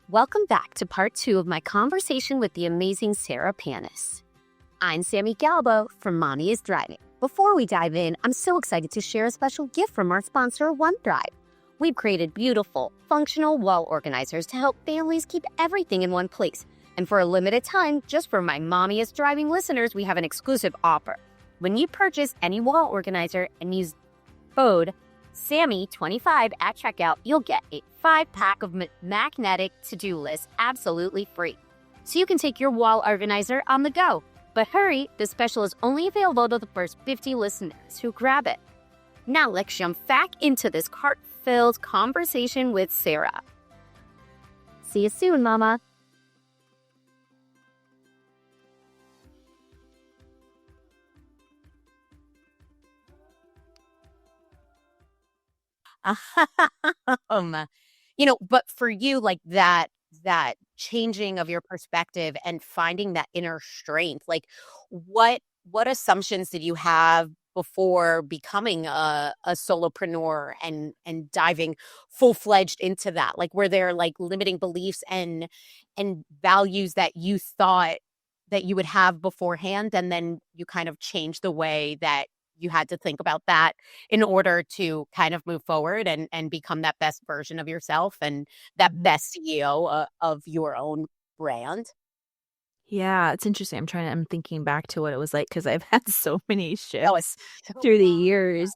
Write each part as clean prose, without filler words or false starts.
Welcome back to part 2 of my conversation with the amazing Sarah Panus. I'm Sami Galbo from Mommy is Driving. Before we dive in, I'm so excited to share a special gift from our sponsor, OneDrive. We've created beautiful, functional wall organizers to help families keep everything in one place. And for a limited time, just for my Mommy is Driving listeners, we have an exclusive offer. When you purchase any wall organizer and use code SAMI25 at checkout, you'll get a 5-pack of magnetic to-do lists absolutely free. So you can take your wall organizer on the go. But hurry, this special is only available to the first 50 listeners who grab it. Now let's jump back into this heart-filled conversation with Sarah. See you soon, Mama. But for you, like that changing of your perspective and finding that inner strength, like what assumptions did you have before becoming a solopreneur and diving full-fledged into that? Like, were there like limiting beliefs and values that you thought that you would have beforehand, and then you kind of changed the way that you had to think about that in order to kind of move forward and become that best version of yourself and that best CEO of your own brand? Yeah, it's interesting. I'm thinking back to what it was like because I've had so many shifts through the years.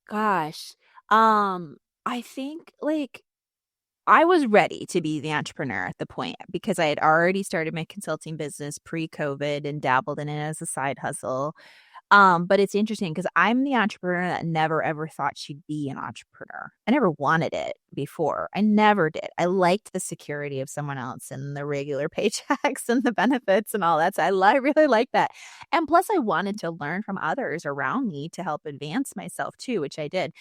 Gosh. I think like I was ready to be the entrepreneur at the point because I had already started my consulting business pre-COVID and dabbled in it as a side hustle. But it's interesting because I'm the entrepreneur that never ever thought she'd be an entrepreneur. I never wanted it before. I never did. I liked the security of someone else and the regular paychecks and the benefits and all that. So I really like that. And plus I wanted to learn from others around me to help advance myself too, which I did.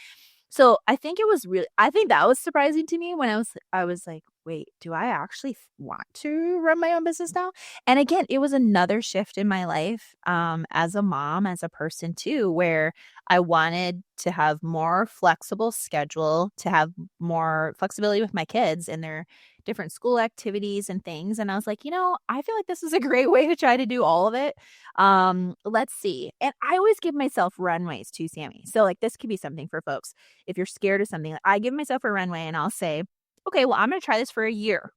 So I think that was surprising to me when I was like, wait, do I actually want to run my own business now? And again, it was another shift in my life, as a mom, as a person too, where I wanted to have more flexible schedule, to have more flexibility with my kids and their different school activities and things. And I was like, I feel like this is a great way to try to do all of it. Let's see. And I always give myself runways too, Sami. So like this could be something for folks. If you're scared of something, I give myself a runway and I'll say, okay, well, I'm going to try this for a year.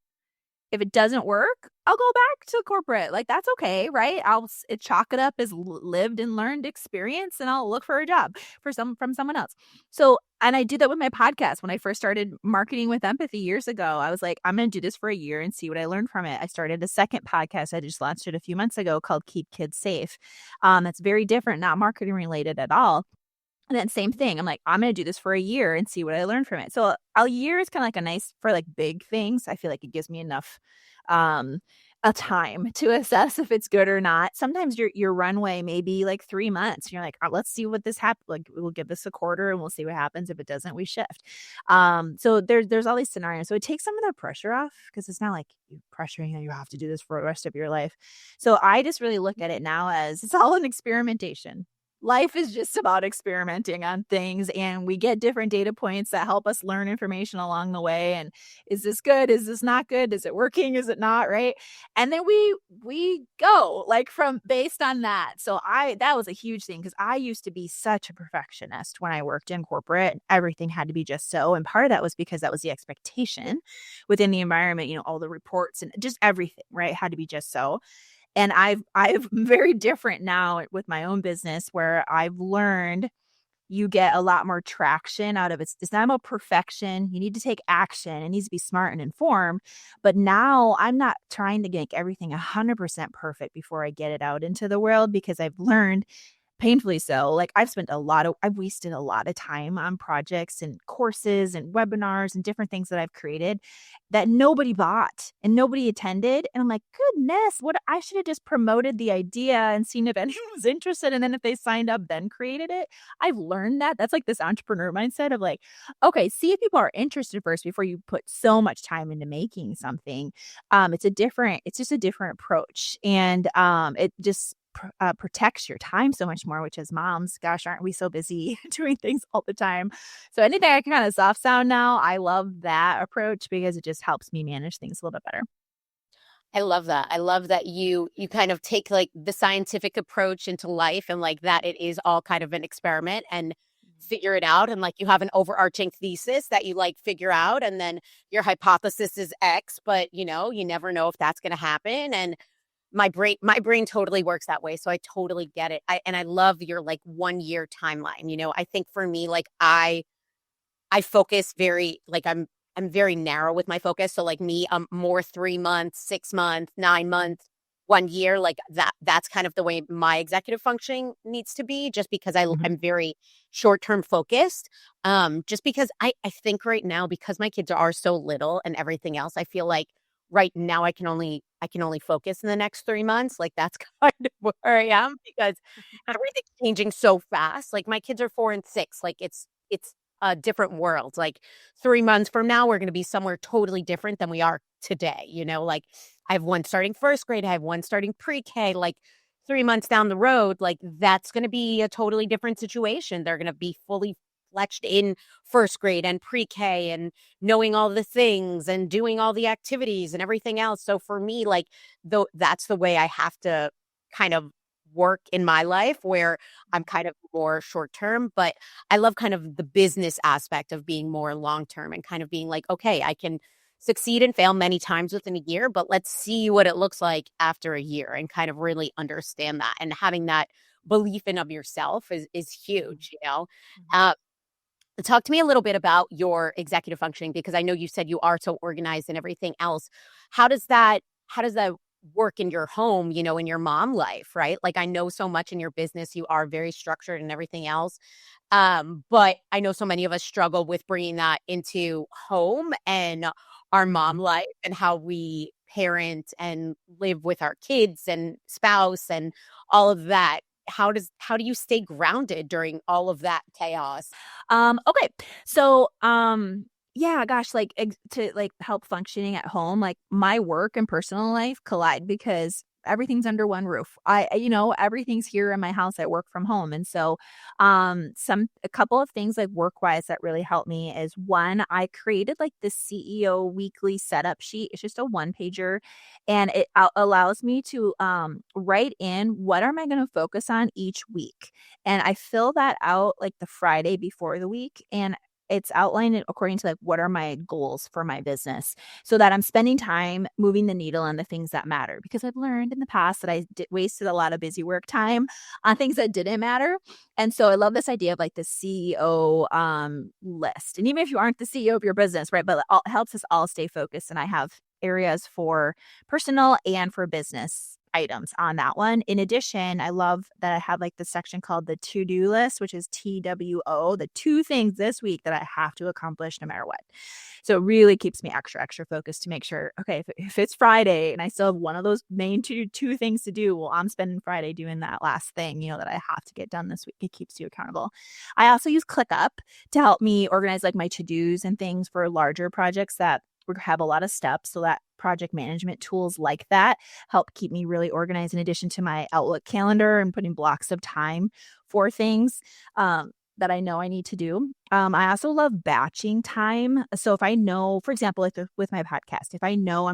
If it doesn't work, I'll go back to corporate. Like, that's okay, right? I'll chalk it up as lived and learned experience, and I'll look for a job from someone else. So, and I do that with my podcast. When I first started marketing with empathy years ago, I was like, I'm going to do this for a year and see what I learned from it. I started a second podcast. I just launched it a few months ago called Keep Kids Safe. That's very different, not marketing related at all. And then same thing. I'm like, I'm going to do this for a year and see what I learned from it. So a year is kind of like a nice for like big things. I feel like it gives me enough a time to assess if it's good or not. Sometimes your runway may be like 3 months. You're like, let's see what this happens. Like we'll give this a quarter and we'll see what happens. If it doesn't, we shift. So there's all these scenarios. So it takes some of the pressure off because it's not like you're pressuring that you have to do this for the rest of your life. So I just really look at it now as it's all an experimentation. Life is just about experimenting on things, and we get different data points that help us learn information along the way. And is this good? Is this not good? Is it working? Is it not? Right. And then we go like from based on that. So that was a huge thing because I used to be such a perfectionist when I worked in corporate. Everything had to be just so. And part of that was because that was the expectation within the environment, all the reports and just everything, right, had to be just so. And I've very different now with my own business where I've learned you get a lot more traction out of it. It's not about perfection. You need to take action. It needs to be smart and informed. But now I'm not trying to make everything 100% perfect before I get it out into the world because I've learned painfully so. Like I've wasted a lot of time on projects and courses and webinars and different things that I've created that nobody bought and nobody attended. And I'm like, goodness, I should have just promoted the idea and seen if anyone was interested. And then if they signed up, then created it. I've learned that. That's like this entrepreneur mindset of like, okay, see if people are interested first before you put so much time into making something. It's just a different approach. And it just protects your time so much more, which as moms, gosh, aren't we so busy doing things all the time? So anything I can kind of soft sound now, I love that approach because it just helps me manage things a little bit better. I love that. I love that you kind of take like the scientific approach into life and like that it is all kind of an experiment and figure it out. And like you have an overarching thesis that you like figure out and then your hypothesis is X, but you never know if that's going to happen. And my brain totally works that way. So I totally get it. I love your like 1 year timeline. I think for me, like I focus very like I'm very narrow with my focus. So like me, more 3 months, 6 months, 9 months, 1 year, like that's kind of the way my executive functioning needs to be, just because Mhm. I'm very short-term focused. Just because I think right now, because my kids are so little and everything else, I feel like right now I can only focus in the next 3 months. Like that's kind of where I am because everything's changing so fast. Like my kids are 4 and 6. Like it's a different world. Like 3 months from now, we're going to be somewhere totally different than we are today. Like I have one starting first grade, I have one starting pre-K. Like 3 months down the road, like that's going to be a totally different situation. They're going to be fully fletched in first grade and pre-K and knowing all the things and doing all the activities and everything else. So for me, like though that's the way I have to kind of work in my life where I'm kind of more short term, but I love kind of the business aspect of being more long term and kind of being like, okay, I can succeed and fail many times within a year, but let's see what it looks like after a year and kind of really understand that. And having that belief in of yourself is huge. Mhm. Uh, Talk to me a little bit about your executive functioning because I know you said you are so organized and everything else. How does that work in your home, in your mom life, right? Like I know so much in your business you are very structured and everything else. But I know so many of us struggle with bringing that into home and our mom Mhm. life and how we parent and live with our kids and spouse and all of that. How do you stay grounded during all of that chaos? Okay. So, yeah, gosh, like to like help functioning at home, like my work and personal life collide because everything's under one roof. Everything's here in my house. I work from home. And so, a couple of things like work wise that really helped me is one, I created like the CEO weekly setup sheet. It's just a one pager and it allows me to, write in what am I going to focus on each week. And I fill that out like the Friday before the week and it's outlined according to like what are my goals for my business so that I'm spending time moving the needle on the things that matter because I've learned in the past that wasted a lot of busy work time on things that didn't matter. And so I love this idea of like the CEO list. And even if you aren't the CEO of your business, right, but it helps us all stay focused and I have areas for personal and for business items on that one. In addition, I love that I have like the section called the to-do list, which is TWO, the two things this week that I have to accomplish no matter what. So it really keeps me extra, extra focused to make sure, okay, if it's Friday and I still have one of those main two things to do, well, I'm spending Friday doing that last thing, that I have to get done this week. It keeps you accountable. I also use ClickUp to help me organize like my to-dos and things for larger projects that have a lot of steps so that project management tools like that help keep me really organized in addition to my Outlook calendar and putting blocks of time for things that I know I need to do. I also love batching time. So if I know, for example, like with my podcast, if I know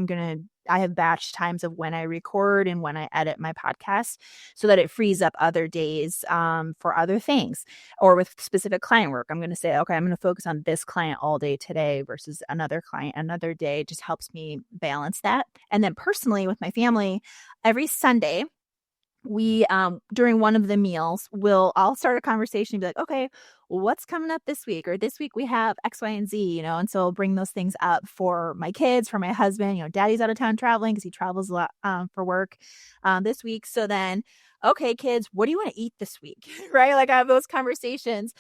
I have batch times of when I record and when I edit my podcast so that it frees up other days for other things or with specific client work. I'm going to say, okay, I'm going to focus on this client all day today versus another client another day. It just helps me balance that. And then personally with my family, every Sunday, we during one of the meals will all start a conversation and be like, okay, well, what's coming up this week, or this week we have X, Y, and Z, and so I'll bring those things up for my kids, for my husband. Daddy's out of town traveling because he travels a lot for work this week. So then, okay, kids, what do you want to eat this week? Right, like I have those conversations.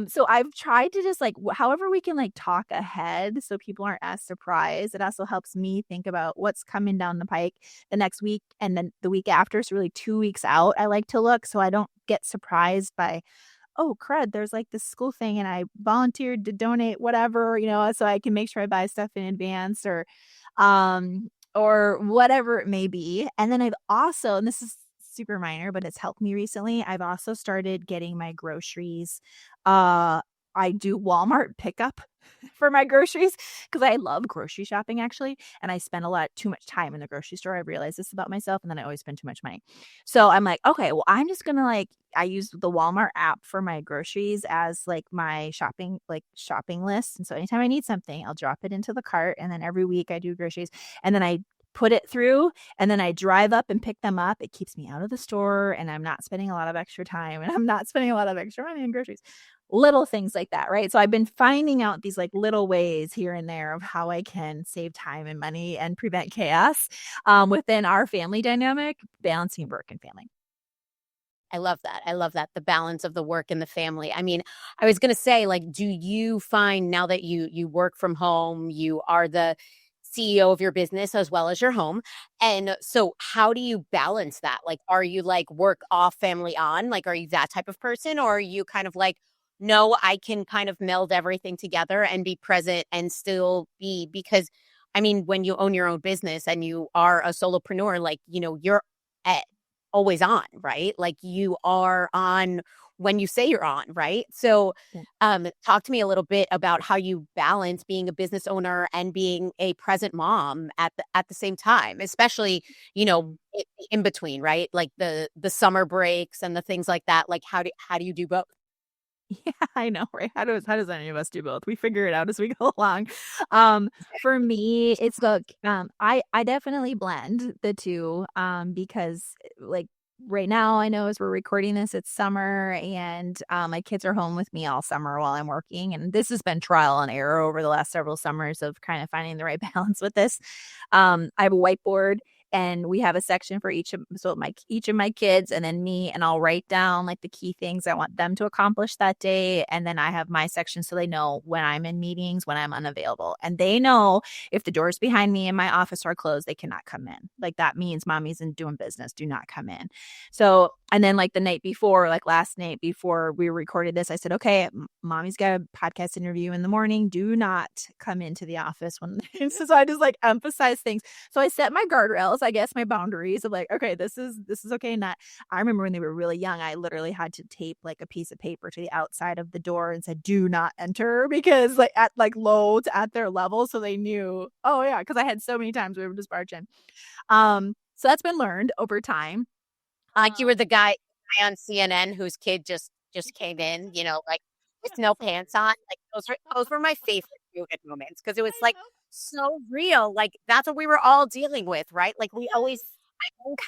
So I've tried to just like however we can like talk ahead so people aren't as surprised. It also helps me think about what's coming down the pike the next week and then the week after. So really 2 weeks out, I like to look so I don't get surprised by, oh crud, there's like this school thing and I volunteered to donate whatever, so I can make sure I buy stuff in advance or whatever it may be. And then I've also, and this is super minor, but it's helped me recently. I've also started getting my groceries. Uh, I do Walmart pickup for my groceries because I love grocery shopping actually, and I spend a lot too much time in the grocery store. I realize this about myself, and then I always spend too much money. So I'm like, okay, well, I'm just gonna like I use the Walmart app for my groceries as like my shopping list. And so anytime I need something, I'll drop it into the cart, and then every week I do groceries, and then I put it through, and then I drive up and pick them up. It keeps me out of the store, and I'm not spending a lot of extra time, and I'm not spending a lot of extra money on groceries. Little things like that, right? So I've been finding out these like little ways here and there of how I can save time and money and prevent chaos within our family dynamic, balancing work and family. I love that. I love that. The balance of the work and the family. I mean, I was going to say, like, do you find now that you work from home, you are the CEO of your business as well as your home. And so how do you balance that? Like, are you like work off, family on? Like, are you that type of person? Or are you kind of like, no, I can kind of meld everything together and be present and still be, because I mean, when you own your own business and you are a solopreneur, like, you're at, always on, right? Like you are on when you say you're on, right? So Yeah. talk to me a little bit about how you balance being a business owner and being a present mom at the same time, especially, in between, right? Like the summer breaks and the things like that. Like how do you do both? Yeah, I know, right? How does any of us do both? We figure it out as we go along. Um, for me, it's look, I definitely blend the two, because like right now, I know as we're recording this, it's summer, and my kids are home with me all summer while I'm working, and this has been trial and error over the last several summers of kind of finding the right balance with this. I have a whiteboard, and we have a section for each of my kids and then me, and I'll write down like the key things I want them to accomplish that day, and then I have my section so they know when I'm in meetings, when I'm unavailable, and they know if the doors behind me in my office are closed, they cannot come in. Like that means mommy's in doing business, do not come in. So, and then like the night before, like last night before we recorded this, I said, okay, mommy's got a podcast interview in the morning, do not come into the office when so I just like emphasize things. So I set my guardrails, I guess, my boundaries of like, okay, this is okay. Not, I remember when they were really young, I literally had to tape like a piece of paper to the outside of the door and said, do not enter, because like at like loads at their level. So they knew, oh yeah, because I had so many times we would just barge in. So that's been learned over time. Like you were the guy on CNN whose kid just came in, like with no pants on. Like those were my favorite COVID moments because it was like so real. Like that's what we were all dealing with, right? Like I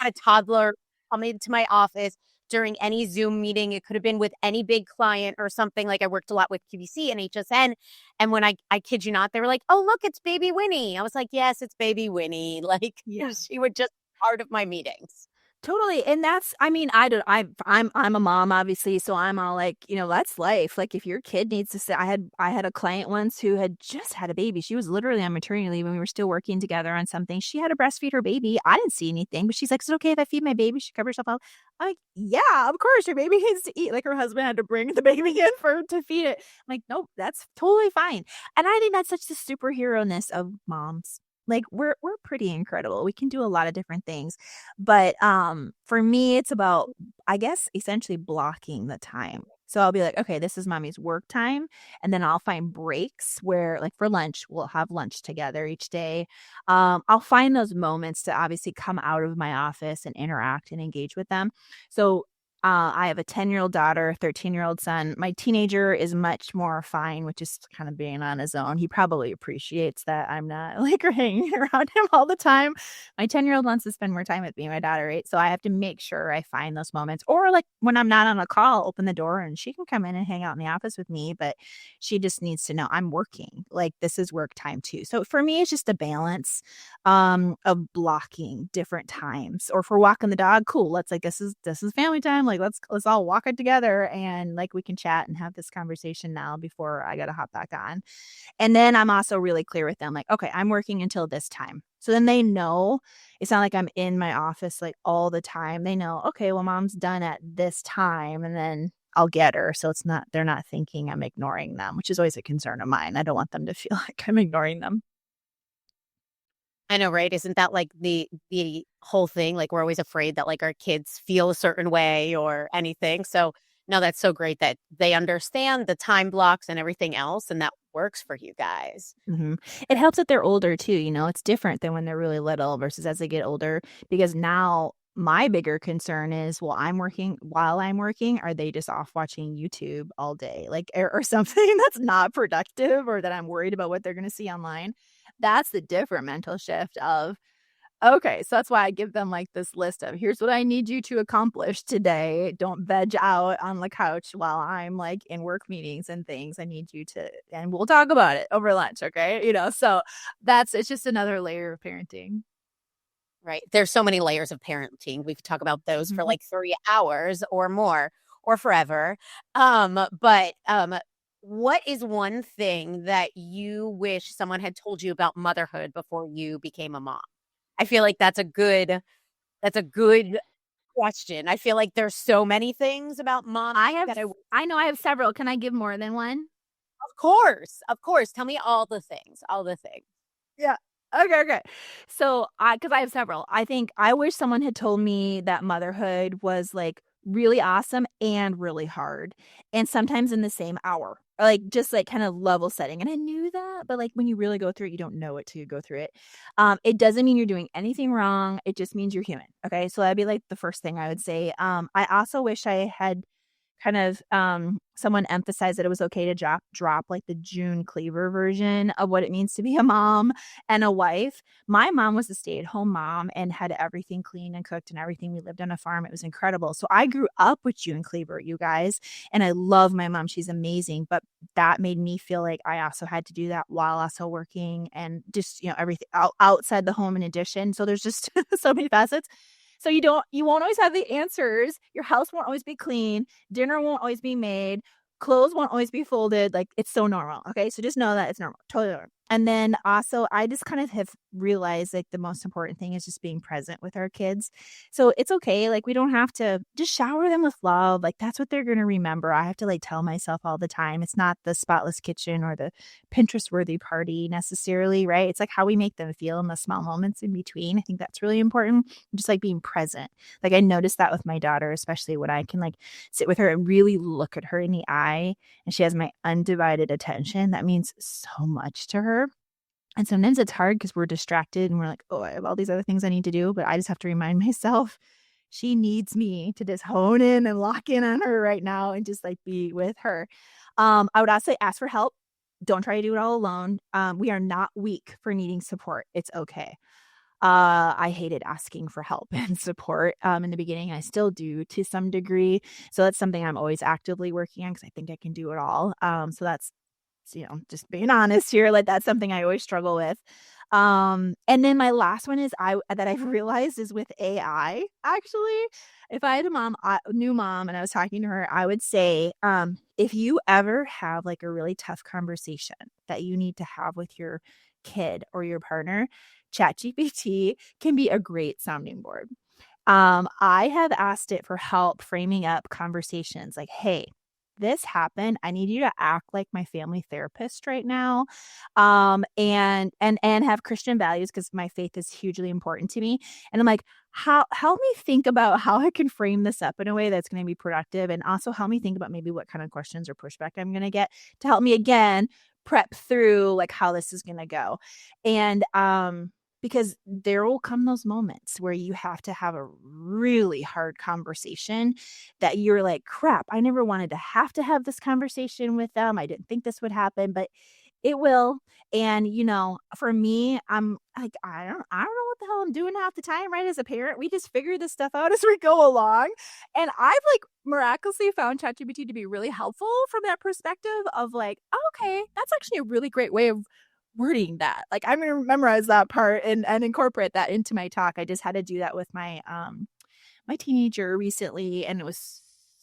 had a toddler come into my office during any Zoom meeting. It could have been with any big client or something. Like I worked a lot with QVC and HSN. And when I kid you not, they were like, oh, look, it's baby Winnie. I was like, yes, it's baby Winnie. Like Yeah. she would just part of my meetings. Totally. And that's, I mean, I don't, I'm a mom, obviously. So I'm all like, that's life. Like if your kid needs to sit, I had a client once who had just had a baby. She was literally on maternity leave when we were still working together on something. She had to breastfeed her baby. I didn't see anything, but she's like, is it okay if I feed my baby? She covered herself up. I'm like, yeah, of course your baby needs to eat. Like her husband had to bring the baby in to feed it. I'm like, nope, that's totally fine. And I think that's such the superhero-ness of moms. Like we're pretty incredible. We can do a lot of different things. But for me, it's about, I guess, essentially blocking the time. So I'll be like, okay, this is mommy's work time. And then I'll find breaks where, like for lunch, we'll have lunch together each day. I'll find those moments to obviously come out of my office and interact and engage with them. So I have a 10-year-old daughter, 13-year-old son. My teenager is much more fine with just kind of being on his own. He probably appreciates that I'm not like hanging around him all the time. My 10-year-old wants to spend more time with me, my daughter, right? So I have to make sure I find those moments. Or like when I'm not on a call, open the door and she can come in and hang out in the office with me, but she just needs to know I'm working. Like this is work time too. So for me, it's just a balance of blocking different times. Or for walking the dog, cool. Let's like this is family time. Like let's all walk it together and like we can chat and have this conversation now before I gotta hop back on. And then I'm also really clear with them, like, okay, I'm working until this time. So then they know it's not like I'm in my office like all the time. They know, okay, well, mom's done at this time and then I'll get her. So they're not thinking I'm ignoring them, which is always a concern of mine. I don't want them to feel like I'm ignoring them. I know, right? Isn't that like the whole thing? Like we're always afraid that like our kids feel a certain way or anything. So no, that's so great that they understand the time blocks and everything else, and that works for you guys. Mhm. It helps that they're older too, it's different than when they're really little versus as they get older, because now my bigger concern is, while I'm working, are they just off watching YouTube all day? Like, or something that's not productive, or that I'm worried about what they're gonna see online. That's the different mental shift of, okay, so that's why I give them, like, this list of, "Here's what I need you to accomplish today. Don't veg out on the couch while I'm, like, in work meetings and things. I need you to, and we'll talk about it over lunch, okay?" So it's just another layer of parenting. Right. There's so many layers of parenting. We could talk about those for Mhm. like 3 hours or more or forever. But what is one thing that you wish someone had told you about motherhood before you became a mom? I feel like that's a good question. I feel like there's so many things about I momming have that I know I have several. Can I give more than one? of course. Tell me all the things, all the things. Yeah. Okay. So, because I have several. I think I wish someone had told me that motherhood was, like, really awesome and really hard, and sometimes in the same hour. Like, just, like, kind of level setting, and I knew that, but, like, when you really go through it, you don't know it till you go through it. It doesn't mean you're doing anything wrong, it just means you're human, okay? So that'd be, like, the first thing I would say. I also wish I had kind of, someone emphasized that it was okay to drop, like, the June Cleaver version of what it means to be a mom and a wife. My mom was a stay-at-home mom and had everything clean and cooked and everything. We lived on a farm, it was incredible. So I grew up with June Cleaver, you guys, and I love my mom, she's amazing, but that made me feel like I also had to do that while also working and just, everything outside the home in addition. So there's just so many facets. So you won't always have the answers. Your house won't always be clean. Dinner won't always be made. Clothes won't always be folded. Like, it's so normal. Okay. So just know that it's normal. Totally normal. And then also, I just kind of have realized, like, the most important thing is just being present with our kids. So it's okay. Like, we don't have to just shower them with love. Like, that's what they're going to remember. I have to, like, tell myself all the time. It's not the spotless kitchen or the Pinterest worthy party necessarily, right? It's like how we make them feel in the small moments in between. I think that's really important. Just like being present. Like, I noticed that with my daughter, especially when I can, like, sit with her and really look at her in the eye and she has my undivided attention. That means so much to her. And sometimes it's hard because we're distracted and we're like, oh, I have all these other things I need to do. But I just have to remind myself she needs me to just hone in and lock in on her right now and just, like, be with her. I would also say ask for help. Don't try to do it all alone. We are not weak for needing support. It's okay. I hated asking for help and support, in the beginning. I still do to some degree. So that's something I'm always actively working on because I think I can do it all. So that's, just being honest here. Like, that's something I always struggle with. And then my last one is that I've realized is with AI. Actually, if I had a new mom, and I was talking to her, I would say, if you ever have, like, a really tough conversation that you need to have with your kid or your partner, ChatGPT can be a great sounding board. I have asked it for help framing up conversations like, hey, this happened. I need you to act like my family therapist right now. And have Christian values because my faith is hugely important to me. And I'm like, how help me think about how I can frame this up in a way that's going to be productive, and also help me think about maybe what kind of questions or pushback I'm going to get to help me again prep through, like, how this is going to go. And because there will come those moments where you have to have a really hard conversation that you're like, crap, I never wanted to have this conversation with them. I didn't think this would happen, but it will. And, for me, I'm like, I don't know what the hell I'm doing half the time, right? As a parent, we just figure this stuff out as we go along. And I've, like, miraculously found ChatGPT to be really helpful from that perspective of, like, okay, that's actually a really great way of wording that. Like, I'm gonna memorize that part and incorporate that into my talk. I just had to do that with my teenager recently, and it was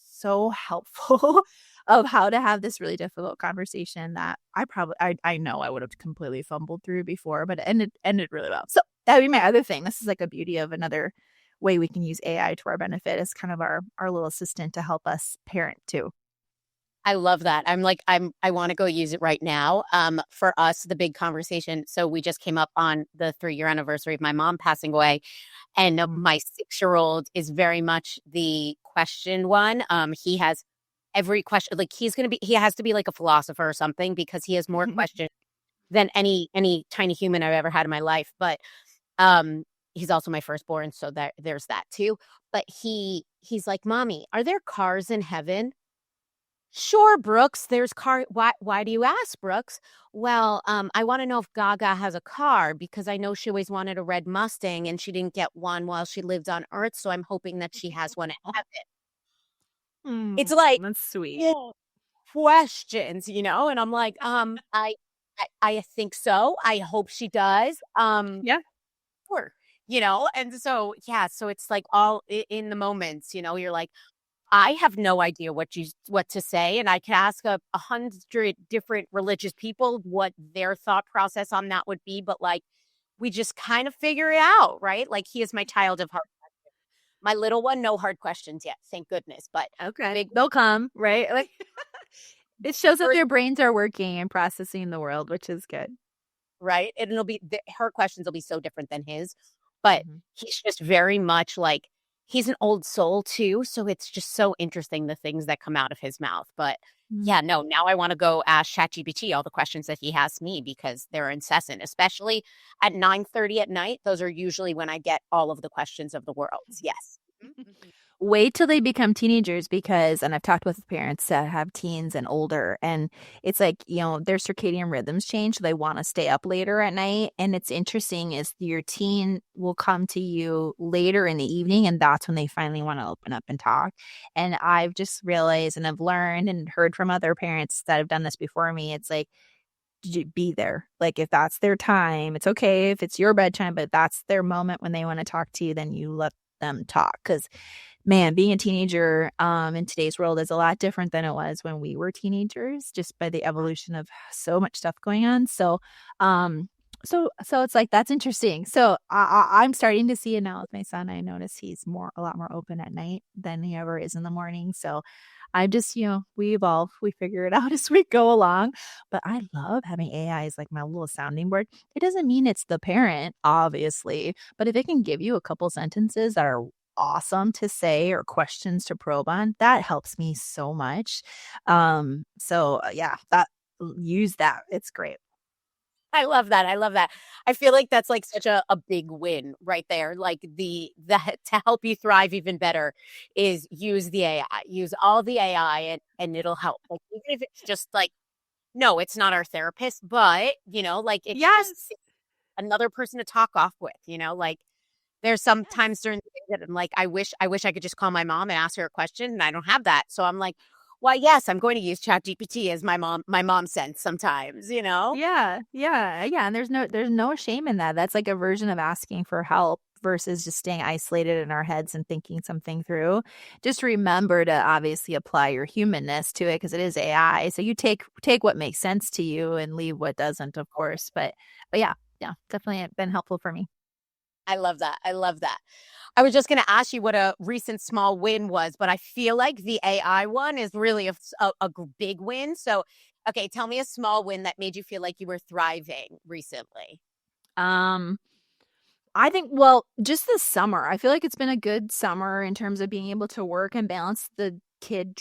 so helpful of how to have this really difficult conversation that I know I would have completely fumbled through before, but it ended really well. So that would be my other thing. This is like a beauty of another way we can use AI to our benefit as kind of our little assistant to help us parent too. I love that. I want to go use it right now. For us, the big conversation. So we just came up on the 3-year anniversary of my mom passing away. And my 6-year-old is very much the question one. He has every question, like he has to be like a philosopher or something because he has more questions than any tiny human I've ever had in my life. But um, he's also my firstborn, so there's that too. But he's like, Mommy, are there cars in heaven? Sure, Brooks, there's car. Why do you ask, Brooks? Well, I want to know if Gaga has a car because I know she always wanted a red Mustang and she didn't get one while she lived on Earth, so I'm hoping that she has one in heaven. It's like, That's sweet. yeah, questions, and I'm like, I think so. I hope she does. Yeah. Sure. And so yeah, so it's like all in the moments, you're like, I have no idea what to say, and I could ask 100 different religious people what their thought process on that would be, but like we just kind of figure it out, right? Like he is my child of heart. My little one, no hard questions yet, thank goodness. But Okay. big, They'll come, right? Like it shows that their brains are working and processing the world, which is good. right? And it'll be her questions will be so different than his, but he's just very much like he's an old soul too, so it's just so interesting the things that come out of his mouth. But yeah, no, now I want to go ask ChatGPT all the questions that he asks me because they're incessant, especially at 9:30 at night. Those are usually when I get all of the questions of the world. Yes. Wait till they become teenagers because, and I've talked with parents that have teens and older, and it's like, their circadian rhythms change. So they want to stay up later at night. And it's interesting is your teen will come to you later in the evening, and that's when they finally want to open up and talk. And I've just realized and I've learned and heard from other parents that have done this before me. It's like, be there. Like if that's their time, it's okay if it's your bedtime, but that's their moment when they want to talk to you, then you let them talk. Because man, being a teenager in today's world is a lot different than it was when we were teenagers, just by the evolution of so much stuff going on. So, so it's like that's interesting. So I'm starting to see it now with my son. I notice he's a lot more open at night than he ever is in the morning. So I just, we evolve, we figure it out as we go along. But I love having AI as like my little sounding board. It doesn't mean it's the parent, obviously, but if it can give you a couple sentences that are awesome to say or questions to probe on, that helps me so much. So yeah, use that. It's great. I love that. I love that. I feel like that's like such a big win right there. Like the to help you thrive even better is use the AI, use all the AI and it'll help. Like, even if it's just like, no, it's not our therapist, but like it's just another person to talk off with, like there's some times during the day that I'm like, I wish I could just call my mom and ask her a question and I don't have that. So I'm like, well, yes, I'm going to use ChatGPT as my mom sends sometimes, Yeah. And there's no shame in that. That's like a version of asking for help versus just staying isolated in our heads and thinking something through. Just remember to obviously apply your humanness to it because it is AI. So you take what makes sense to you and leave what doesn't, of course. But yeah, definitely been helpful for me. I love that. I love that. I was just going to ask you what a recent small win was, but I feel like the AI one is really a big win. So, okay, tell me a small win that made you feel like you were thriving recently. I think, well, just this summer, I feel like it's been a good summer in terms of being able to work and balance the kid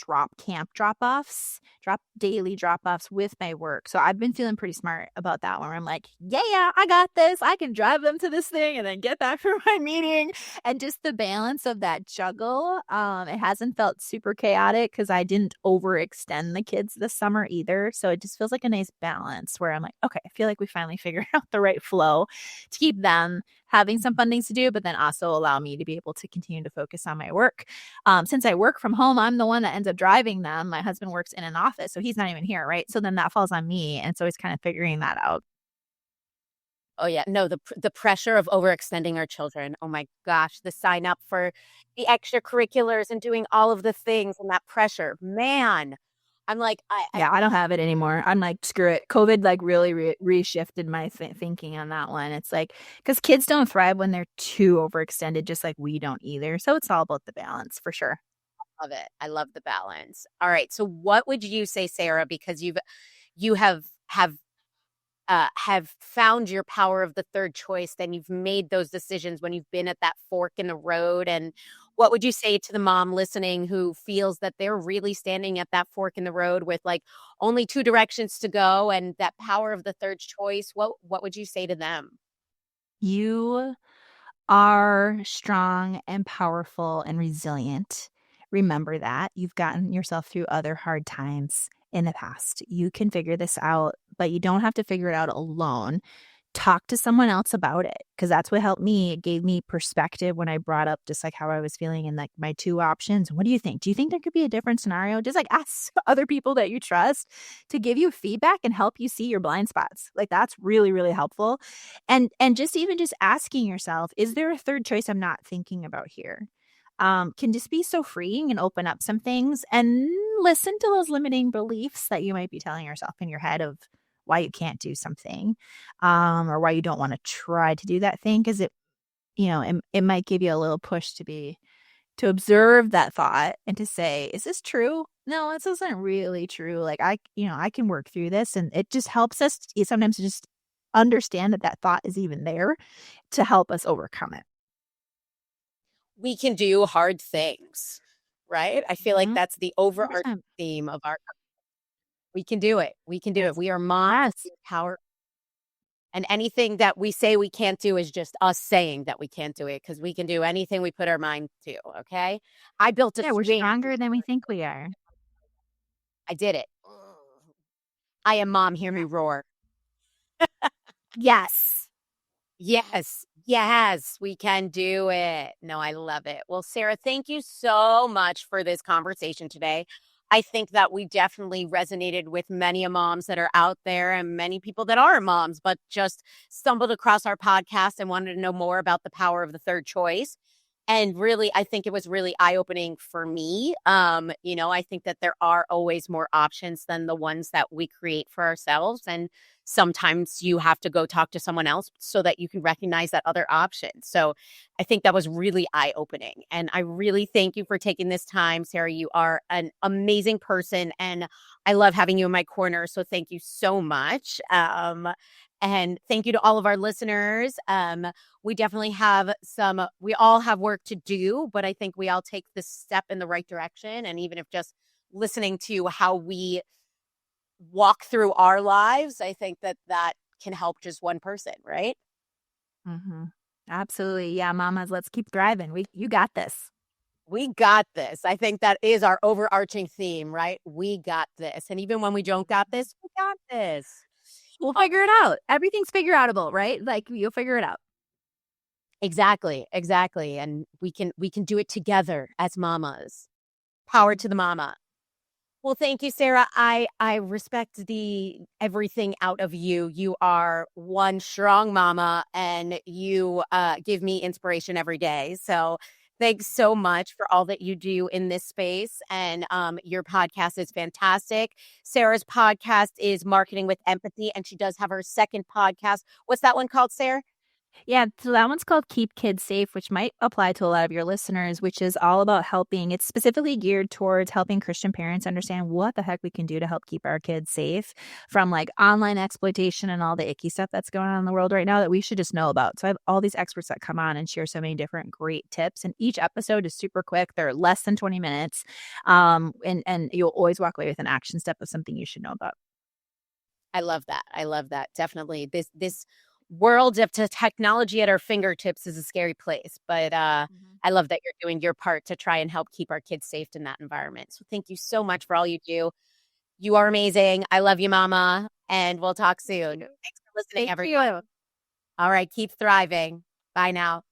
daily drop offs with my work. So I've been feeling pretty smart about that one. I'm like, yeah, I got this. I can drive them to this thing and then get back for my meeting. And just the balance of that juggle. It hasn't felt super chaotic because I didn't overextend the kids this summer either. So it just feels like a nice balance where I'm like, okay, I feel like we finally figured out the right flow to keep them having some fun things to do, but then also allow me to be able to continue to focus on my work. Since I work from home, I'm the one that ends up driving them. My husband works in an office, so he's not even here, right? So then that falls on me. And so he's kind of figuring that out. Oh yeah, no, the pressure of overextending our children. Oh my gosh, the sign up for the extracurriculars and doing all of the things and that pressure. Man, I'm like, I don't have it anymore. I'm like, screw it. COVID like really reshifted my thinking on that one. It's like, because kids don't thrive when they're too overextended, just like we don't either. So it's all about the balance for sure. Love it. I love the balance. All right. So what would you say, Sarah, because you have found your power of the third choice, then you've made those decisions when you've been at that fork in the road. And what would you say to the mom listening who feels that they're really standing at that fork in the road with like only two directions to go and that power of the third choice? What would you say to them? You are strong and powerful and resilient. Remember that. You've gotten yourself through other hard times in the past. You can figure this out, but you don't have to figure it out alone. Talk to someone else about it, because that's what helped me. It gave me perspective when I brought up just like how I was feeling and like my two options. What do you think? Do you think there could be a different scenario? Just like ask other people that you trust to give you feedback and help you see your blind spots. Like that's really, really helpful. And just even just asking yourself, is there a third choice I'm not thinking about here? Can just be so freeing and open up some things and listen to those limiting beliefs that you might be telling yourself in your head of why you can't do something, or why you don't want to try to do that thing. Cause it might give you a little push to observe that thought and to say, is this true? No, this isn't really true. Like I can work through this. And it just helps us sometimes to just understand that thought is even there to help us overcome it. We can do hard things, right? I feel like Mhm. that's the overarching 100%. theme of our we can do it. We can do it. Yes. We are moms, Yes. power. And anything that we say we can't do is just us saying that we can't do it because we can do anything we put our mind to. Okay. I built a Yeah, we're swing. stronger than we think we are. I did it. I am mom. Hear me roar. Yes. Yes. Yes. We can do it. No, I love it. Well, Sarah, thank you so much for this conversation today. I think that we definitely resonated with many moms that are out there and many people that are moms, but just stumbled across our podcast and wanted to know more about the power of the third choice. And really, I think it was really eye-opening for me. I think that there are always more options than the ones that we create for ourselves. And sometimes you have to go talk to someone else so that you can recognize that other option. So I think that was really eye-opening. And I really thank you for taking this time, Sarah. You are an amazing person and I love having you in my corner. So thank you so much. And thank you to all of our listeners. We definitely we all have work to do, but I think we all take this step in the right direction. And even if just listening to how we walk through our lives, I think that can help just one person, right? Mm-hmm. Absolutely. Yeah, mamas, let's keep thriving. You got this. We got this. I think that is our overarching theme, right? We got this. And even when we don't got this, we got this. We'll figure it out. Everything's figure outable, right? Like you'll figure it out. Exactly. Exactly. And we can do it together as mamas. Power to the mama. Well, thank you, Sarah. I respect the everything out of you. You are one strong mama and you give me inspiration every day. So thanks so much for all that you do in this space. And your podcast is fantastic. Sarah's podcast is Marketing with Empathy, and she does have her second podcast. What's that one called, Sarah? Yeah, so that one's called Keep Kids Safe, which might apply to a lot of your listeners, which is all about helping. It's specifically geared towards helping Christian parents understand what the heck we can do to help keep our kids safe from like online exploitation and all the icky stuff that's going on in the world right now that we should just know about. So I have all these experts that come on and share so many different great tips. And each episode is super quick. They're less than 20 minutes. And you'll always walk away with an action step of something you should know about. I love that. I love that. Definitely. This world of technology at our fingertips is a scary place, but I love that you're doing your part to try and help keep our kids safe in that environment. So thank you so much for all you do. You are amazing. I love you, Mama, and we'll talk soon. Thanks for listening, Thank everyone. you. All right, keep thriving. Bye now.